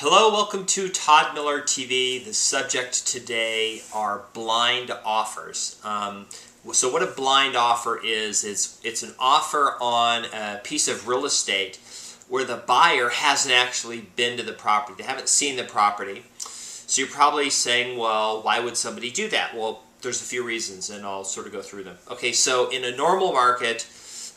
Hello, welcome to Todd Miller TV. The subject today are blind offers. So what a blind offer is it's an offer on a piece of real estate where the buyer hasn't actually been to the property. They haven't seen the property. So you're probably saying, well, why would somebody do that? Well, there's a few reasons, and I'll sort of go through them. Okay, so in a normal market,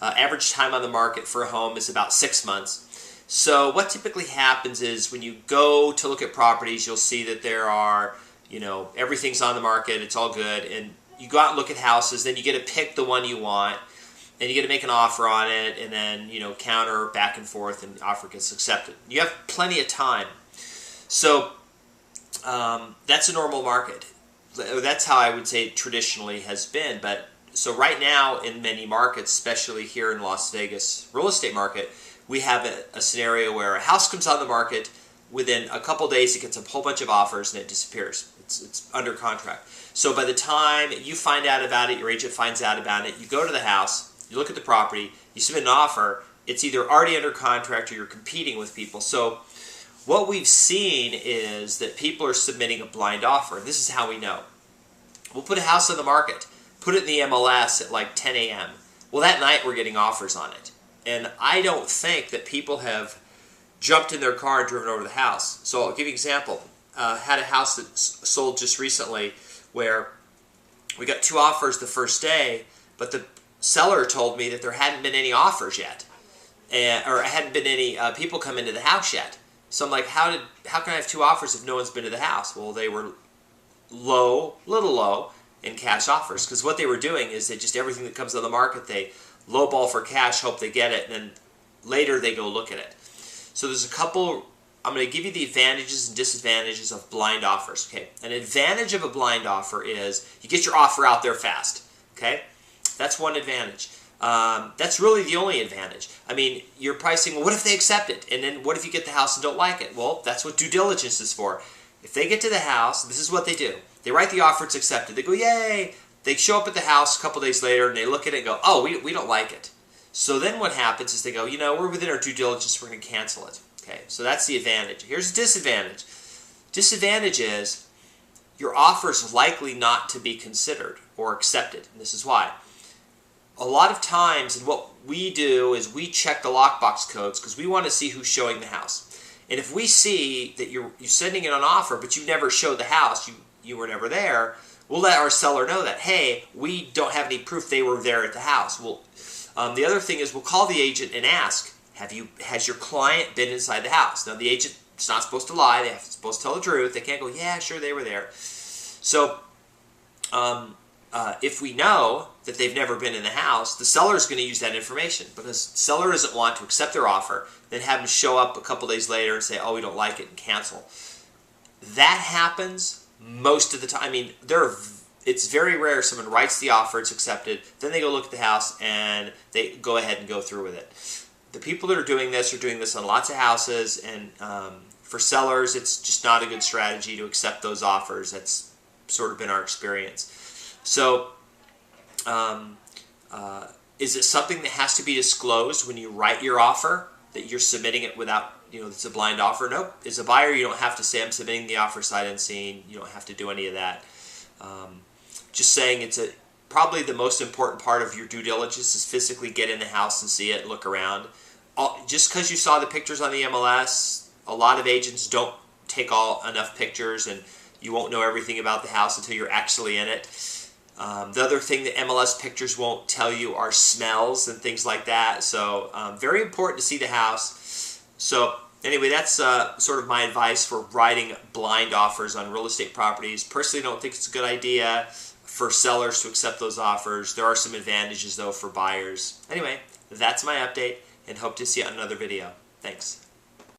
average time on the market for a home is about 6 months. So what typically happens is when you go to look at properties, you'll see that there are, everything's on the market, it's all good, and you go out and look at houses, then you get to pick the one you want, and you get to make an offer on it, and then, counter back and forth, and the offer gets accepted. You have plenty of time. So that's a normal market. That's how I would say it traditionally has been. But so right now in many markets, especially here in Las Vegas real estate market, we have a scenario where a house comes on the market, within a couple days it gets a whole bunch of offers and it disappears. It's under contract. So by the time you find out about it, your agent finds out about it, you go to the house, you look at the property, you submit an offer, it's either already under contract or you're competing with people. So what we've seen is that people are submitting a blind offer. This is how we know. We'll put a house on the market, put it in the MLS at like 10 a.m. Well, that night we're getting offers on it. And I don't think that people have jumped in their car and driven over the house. So I'll give you an example. Had a house that sold just recently where we got 2 offers the first day, but the seller told me that there hadn't been any offers yet, or hadn't been any people come into the house yet. So I'm like, how can I have 2 offers if no one's been to the house? Well, they were little low in cash offers, because what they were doing is they just, everything that comes on the market, they lowball for cash, hope they get it, and then later they go look at it. So there's a couple, I'm going to give you the advantages and disadvantages of blind offers. Okay, an advantage of a blind offer is you get your offer out there fast. Okay, that's one advantage. That's really the only advantage. I mean, you're pricing, well, what if they accept it? And then what if you get the house and don't like it? Well, that's what due diligence is for. If they get to the house, this is what they do. They write the offer, it's accepted. They go, yay! They show up at the house a couple days later and they look at it and go, oh, we don't like it. So then what happens is they go, we're within our due diligence, we're going to cancel it. Okay, so that's the advantage. Here's the disadvantage. Disadvantage is your offer is likely not to be considered or accepted. And this is why. A lot of times, and what we do is we check the lockbox codes because we want to see who's showing the house. And if we see that you're sending in an offer but you never showed the house, you were never there, we'll let our seller know that, hey, we don't have any proof they were there at the house. The other thing is we'll call the agent and ask, has your client been inside the house? Now, the agent's not supposed to lie. They're supposed to tell the truth. They can't go, yeah, sure, they were there. So if we know that they've never been in the house, the seller is going to use that information because the seller doesn't want to accept their offer, then have them show up a couple days later and say, oh, we don't like it, and cancel. That happens most of the time. I mean, it's very rare someone writes the offer, it's accepted, then they go look at the house and they go ahead and go through with it. The people that are doing this on lots of houses, and for sellers, it's just not a good strategy to accept those offers. That's sort of been our experience. So, is it something that has to be disclosed when you write your offer, that you're submitting it without, it's a blind offer? Nope. As a buyer, you don't have to say, I'm submitting the offer sight unseen. You don't have to do any of that. Just saying it's probably the most important part of your due diligence is physically get in the house and see it, look around. Just because you saw the pictures on the MLS, a lot of agents don't take enough pictures, and you won't know everything about the house until you're actually in it. The other thing that MLS pictures won't tell you are smells and things like that. So very important to see the house. So anyway, that's sort of my advice for writing blind offers on real estate properties. Personally, don't think it's a good idea for sellers to accept those offers. There are some advantages, though, for buyers. Anyway, that's my update, and hope to see you on another video. Thanks.